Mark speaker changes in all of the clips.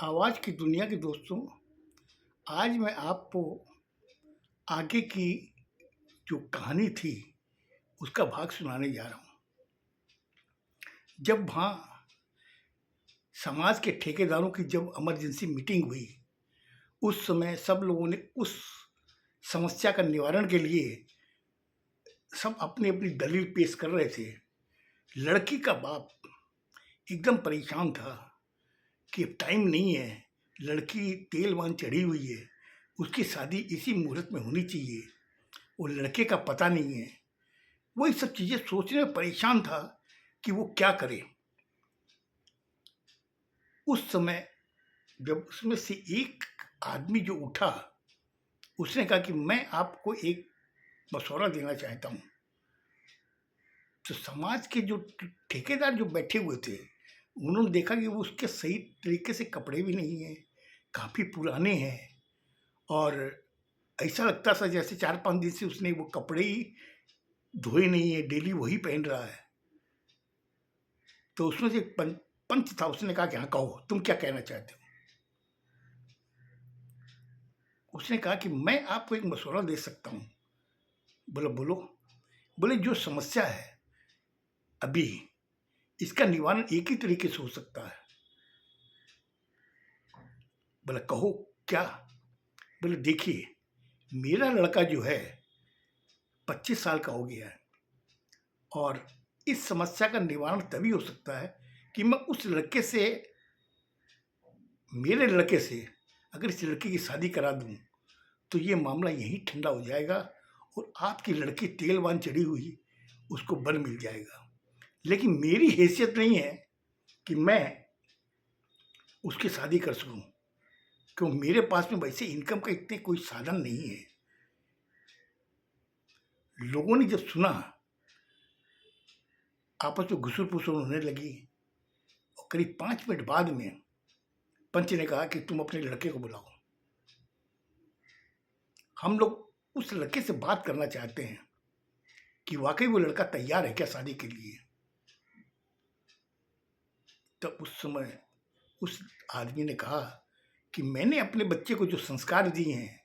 Speaker 1: आवाज़ की दुनिया के दोस्तों, आज मैं आपको आगे की जो कहानी थी, उसका भाग सुनाने जा रहा हूँ। जब वहाँ समाज के ठेकेदारों की जब इमरजेंसी मीटिंग हुई, उस समय सब लोगों ने उस समस्या का निवारण के लिए सब अपनी-अपनी दलील पेश कर रहे थे। लड़की का बाप एकदम परेशान था कि अब टाइम नहीं है, लड़की तेल-वान चढ़ी हुई है, उसकी शादी इसी मुहूर्त में होनी चाहिए। वो लड़के का पता नहीं है। वो ये सब चीज़ें सोचने में परेशान था कि वो क्या करे। उस समय जब उसमें से एक आदमी जो उठा, उसने कहा कि मैं आपको एक मशवरा देना चाहता हूँ। तो समाज के जो ठेकेदार जो बैठे हुए थे, उन्होंने देखा कि वो उसके सही तरीके से कपड़े भी नहीं हैं, काफ़ी पुराने हैं और ऐसा लगता था जैसे 4-5 दिन से उसने वो कपड़े ही धोए नहीं है, डेली वही पहन रहा है। तो उसमें से एक पंच था, उसने कहा कि हाँ कहो, तुम क्या कहना चाहते हो? उसने कहा कि मैं आपको एक मशवरा दे सकता हूँ। बोला बोलो। बोले जो समस्या है अभी, इसका निवारण एक ही तरीके से हो सकता है। बोला कहो क्या? बोले देखिए, मेरा लड़का जो है 25 साल का हो गया है और इस समस्या का निवारण तभी हो सकता है कि मैं उस लड़के से, मेरे लड़के से अगर इस लड़के की शादी करा दूं तो ये मामला यहीं ठंडा हो जाएगा और आपकी लड़की तेल-वान चढ़ी हुई उसको बर मिल जाएगा। लेकिन मेरी हैसियत नहीं है कि मैं उसकी शादी कर सकूं, क्यों मेरे पास में वैसे इनकम का इतने कोई साधन नहीं है। लोगों ने जब सुना, आपस में घुसुर-पुसुर होने लगी और करीब 5 मिनट बाद में पंच ने कहा कि तुम अपने लड़के को बुलाओ। हम लोग उस लड़के से बात करना चाहते हैं कि वाकई वो लड़का तैयार है क्या शादी के लिए। तो उस समय उस आदमी ने कहा कि मैंने अपने बच्चे को जो संस्कार दिए हैं,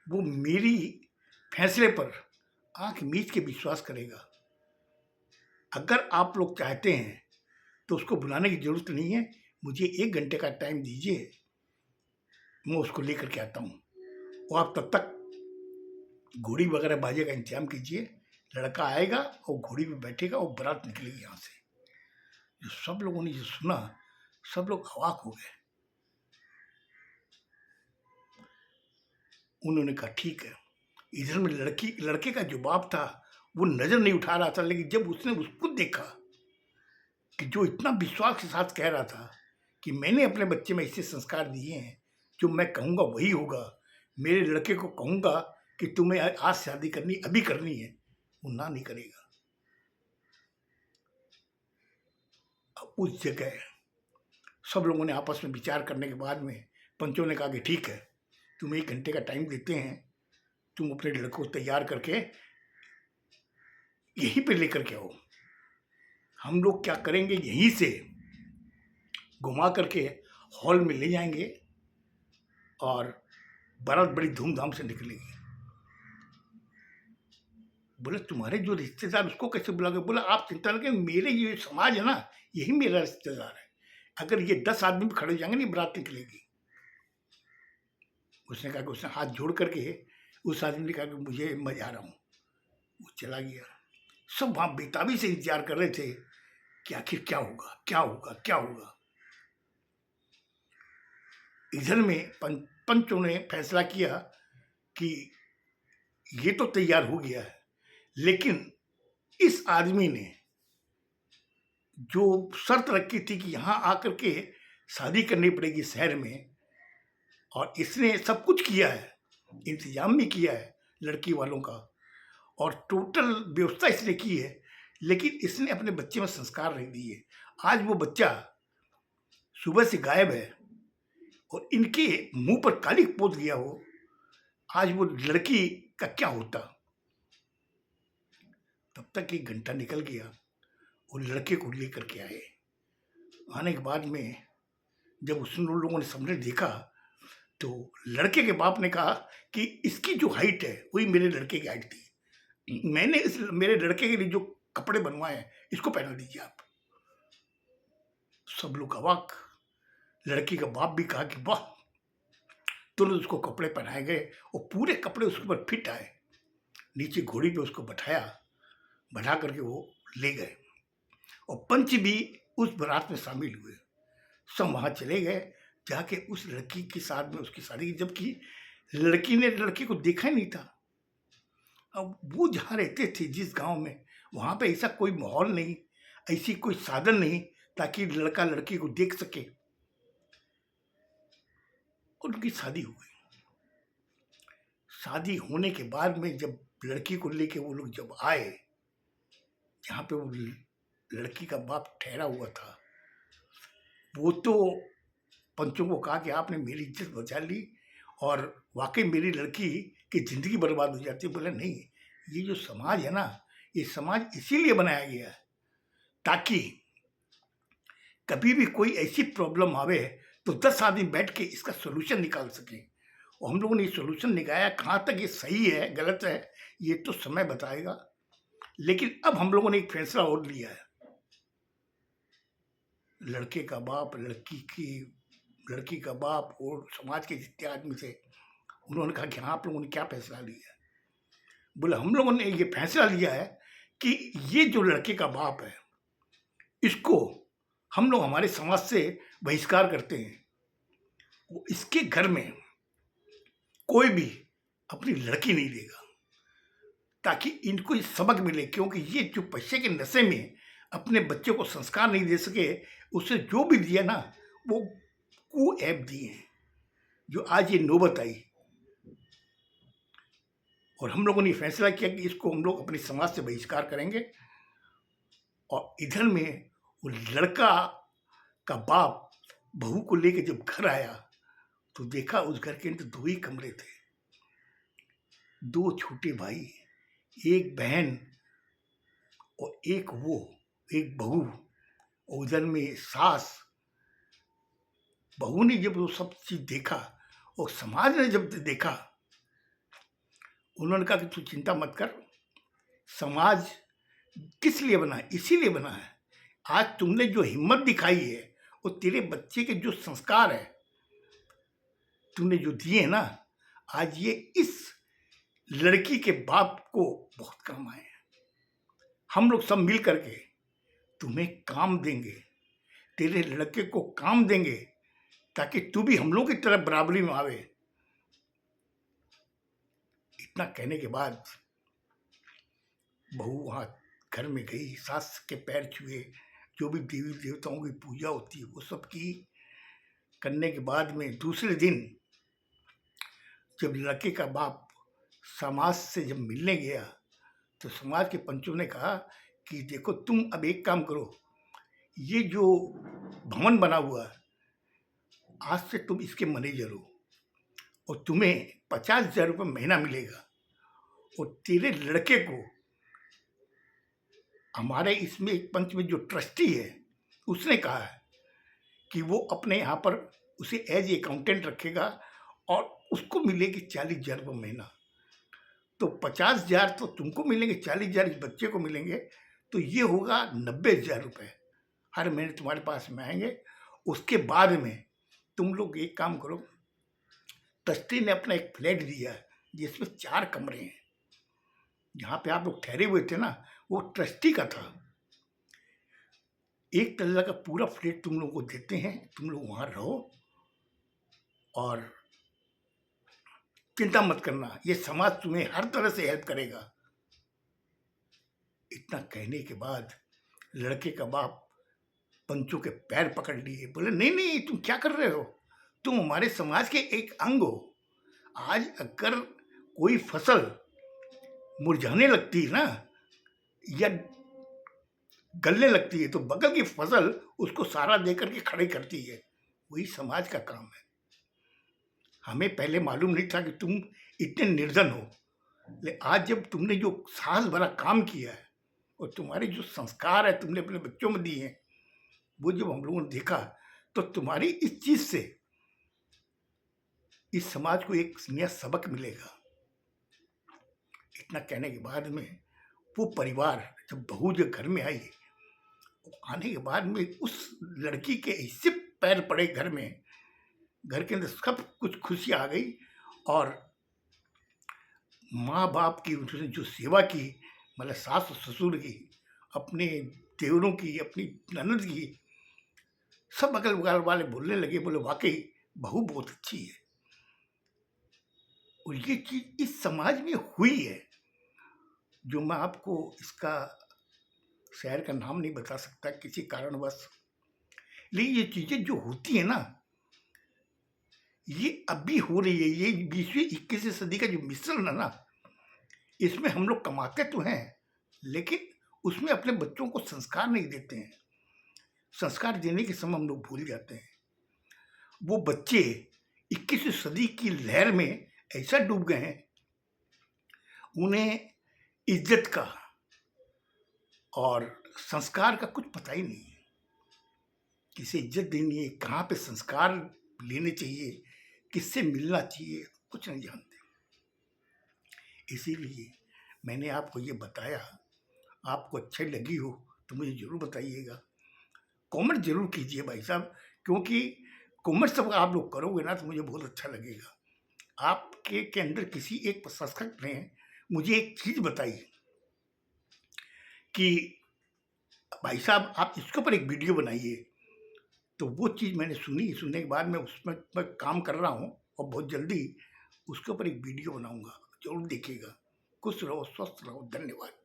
Speaker 1: वो मेरी फैसले पर आंख मीच के विश्वास करेगा। अगर आप लोग चाहते हैं तो उसको बुलाने की जरूरत नहीं है, मुझे 1 घंटे का टाइम दीजिए, मैं उसको लेकर के आता हूँ और आप तब तक घोड़ी वगैरह बाजे का इंतजाम कीजिए। लड़का आएगा और घोड़ी पे बैठेगा और बारात निकलेगी यहाँ से। जो सब लोगों ने जो सुना, सब लोग अवाक हो गए। उन्होंने कहा ठीक है। इधर में लड़के का जो बाप था वो नजर नहीं उठा रहा था, लेकिन जब उसने उसको देखा कि जो इतना विश्वास के साथ कह रहा था कि मैंने अपने बच्चे में ऐसे संस्कार दिए हैं, जो मैं कहूँगा वही होगा, मेरे लड़के को कहूँगा कि तुम्हें आज शादी करनी, अभी करनी है, वो ना नहीं करेगा। अब उस जगह सब लोगों ने आपस में विचार करने के बाद में पंचों ने कहा कि ठीक है, तुम्हें 1 घंटे का टाइम देते हैं, तुम अपने लड़के को तैयार करके यहीं पे लेकर के आओ। हम लोग क्या करेंगे, यहीं से घुमा करके हॉल में ले जाएंगे और बारात बड़ी धूमधाम से निकलेगी। बोले तुम्हारे जो रिश्तेदार उसको कैसे बुलाओगे? बोला आप चिंता न करें, मेरे ये समाज है ना, यही मेरा रिश्तेदार है। अगर ये 10 आदमी भी खड़े हो जाएंगे ना, बारात निकलेगी। उसने कहा कि उसने हाथ जोड़ करके उस आदमी ने कहा कि मुझे मैं जा रहा हूँ। वो चला गया। सब वहाँ बेताबी से इंतजार कर रहे थे कि आखिर क्या होगा, क्या होगा, क्या होगा। इधर में पंचों ने फैसला किया कि ये तो तैयार हो गया है, लेकिन इस आदमी ने जो शर्त रखी थी कि यहाँ आकर के शादी करनी पड़ेगी शहर में, और इसने सब कुछ किया है, इंतजाम भी किया है लड़की वालों का और टोटल व्यवस्था इसने की है, लेकिन इसने अपने बच्चे में संस्कार नहीं दिए। आज वो बच्चा सुबह से गायब है और इनके मुंह पर कालिक पोत गया हो, आज वो लड़की का क्या होता। तब तक 1 घंटा निकल गया और लड़के को लेकर के आए। आने के बाद में जब उन लोगों ने सबने देखा तो लड़के के बाप ने कहा कि इसकी जो हाइट है वही मेरे लड़के की हाइट थी, मैंने इस मेरे लड़के के लिए जो कपड़े बनवाए हैं इसको पहना दीजिए आप। सब लोग अवाक। लड़की का बाप भी कहा कि वाह। तुरंत उसको कपड़े पहनाए गए और पूरे कपड़े उसके ऊपर फिट आए। नीचे घोड़ी पे उसको बैठाया, बैठा करके वो ले गए और पंच भी उस बारात में शामिल हुए। सब वहां चले गए, जाके उस लड़की के साथ में उसकी शादी की, जबकि लड़की ने लड़के को देखा ही नहीं था। अब वो जहाँ रहते थे जिस गांव में, वहां पे ऐसा कोई माहौल नहीं, ऐसी कोई साधन नहीं ताकि लड़का लड़की को देख सके। उनकी शादी हो गई। शादी होने के बाद में जब लड़की को लेके वो लोग जब आए जहाँ पे वो लड़की का बाप ठहरा हुआ था, वो तो पंचों को कहा कि आपने मेरी इज्जत बचा ली और वाकई मेरी लड़की की जिंदगी बर्बाद हो जाती है। बोला नहीं, ये जो समाज है ना, ये समाज इसीलिए बनाया गया है ताकि कभी भी कोई ऐसी प्रॉब्लम आवे तो 10 आदमी बैठ के इसका सोल्यूशन निकाल सके। और हम लोगों ने ये सोल्यूशन निकाला। कहाँ तक ये सही है गलत है ये तो समय बताएगा, लेकिन अब हम लोगों ने एक फैसला और लिया है। लड़के का बाप, लड़की का बाप और समाज के जितने आदमी थे, उन्होंने कहा कि हाँ, आप लोगों ने क्या फैसला लिया है? बोले हम लोगों ने ये फैसला लिया है कि ये जो लड़के का बाप है इसको हम लोग हमारे समाज से बहिष्कार करते हैं। वो इसके घर में कोई भी अपनी लड़की नहीं देगा ताकि इनको ये सबक मिले, क्योंकि ये जो पैसे के नशे में अपने बच्चे को संस्कार नहीं दे सके, उसे जो भी दिया ना वो कुऐब दिए हैं, जो आज ये नौबत आई। और हम लोगों ने फैसला किया कि इसको हम लोग अपने समाज से बहिष्कार करेंगे। और इधर में वो लड़का का बाप बहू को लेके जब घर आया तो देखा उस घर के अंदर 2 ही कमरे थे, 2 छोटे भाई, एक बहन और एक बहू, और उधर में सास। बहू ने जब वो सब चीज देखा और समाज ने जब देखा, उन्होंने कहा कि तू चिंता मत कर, समाज किस लिए बना है? इसीलिए बना है। आज तुमने जो हिम्मत दिखाई है और तेरे बच्चे के जो संस्कार है तुमने जो दिए ना, आज ये इस लड़की के बाप को बहुत काम आए हैं। हम लोग सब मिल करके तुम्हें काम देंगे, तेरे लड़के को काम देंगे ताकि तू भी हम लोग की तरफ बराबरी में आवे। इतना कहने के बाद बहू वहां घर में गई, सास के पैर छुए, जो भी देवी देवताओं की पूजा होती है वो सब की। करने के बाद में दूसरे दिन जब लड़के का बाप समाज से जब मिलने गया तो समाज के पंचों ने कहा कि देखो तुम अब एक काम करो, ये जो भवन बना हुआ है आज से तुम इसके मैनेजर हो और तुम्हें 50,000 रुपये महीना मिलेगा। और तेरे लड़के को हमारे इसमें एक पंच में जो ट्रस्टी है उसने कहा है कि वो अपने यहाँ पर उसे एज अकाउंटेंट रखेगा और उसको मिलेगी 40,000 रुपये महीना। तो 50,000 तो तुमको मिलेंगे, 40,000 इस बच्चे को मिलेंगे, तो ये होगा 90,000 रुपये हर महीने तुम्हारे पास में आएंगे। उसके बाद में तुम लोग एक काम करो, ट्रस्टी ने अपना एक फ्लैट दिया है जिसमें 4 कमरे हैं। जहाँ पे आप लोग ठहरे हुए थे ना वो ट्रस्टी का था। 1 तल्ला का पूरा फ्लैट तुम लोगों को देते हैं, तुम लोग वहाँ रहो और चिंता मत करना, ये समाज तुम्हें हर तरह से हेल्प करेगा। इतना कहने के बाद लड़के का बाप पंचों के पैर पकड़ लिए, बोले नहीं नहीं, तुम क्या कर रहे हो? तुम हमारे समाज के एक अंग हो। आज अगर कोई फसल मुरझाने लगती है ना या गलने लगती है तो बगल की फसल उसको सहारा देकर के खड़े करती है, वही समाज का काम है। हमें पहले मालूम नहीं था कि तुम इतने निर्धन हो, लेकिन आज जब तुमने जो साहस भरा काम किया है और तुम्हारे जो संस्कार है तुमने अपने बच्चों में दिए हैं, वो जब हम लोगों ने देखा तो तुम्हारी इस चीज से इस समाज को एक नया सबक मिलेगा। इतना कहने के बाद में वो परिवार जब बहू जो घर में आई, आने के बाद में उस लड़की के ऐसे पैर पड़े घर में, घर के अंदर सब कुछ खुशी आ गई। और माँ बाप की उसने जो सेवा की, मतलब सास ससुर की, अपने देवरों की, अपनी ननद की, सब अगल बगल वाले बोलने लगे, बोले वाकई बहू बहुत अच्छी है। और ये चीज इस समाज में हुई है, जो मैं आपको इसका शहर का नाम नहीं बता सकता किसी कारणवश, लेकिन ये चीजें जो होती है ना, ये अभी हो रही है। ये 20वीं 21वीं सदी का जो मिश्रण है ना, इसमें हम लोग कमाते तो हैं, लेकिन उसमें अपने बच्चों को संस्कार नहीं देते हैं। संस्कार देने के समय हम लोग भूल जाते हैं। वो बच्चे 21वीं सदी की लहर में ऐसा डूब गए हैं, उन्हें इज्जत का और संस्कार का कुछ पता ही नहीं है। किसे इज्जत देनी है, कहाँ पे संस्कार लेने चाहिए, किससे मिलना चाहिए, कुछ नहीं जानते। इसीलिए मैंने आपको ये बताया। आपको अच्छी लगी हो तो मुझे ज़रूर बताइएगा, कमेंट जरूर कीजिए भाई साहब, क्योंकि कमेंट सब आप लोग करोगे ना तो मुझे बहुत अच्छा लगेगा। आपके के अंदर किसी एक सशक्त ने मुझे एक चीज़ बताई कि भाई साहब आप इसके ऊपर एक वीडियो बनाइए, तो वो चीज़ मैंने सुनी। सुनने के बाद मैं उसमें मैं काम कर रहा हूँ और बहुत जल्दी उसके ऊपर एक वीडियो बनाऊंगा, जरूर देखिएगा। खुश रहो, स्वस्थ रहो, धन्यवाद।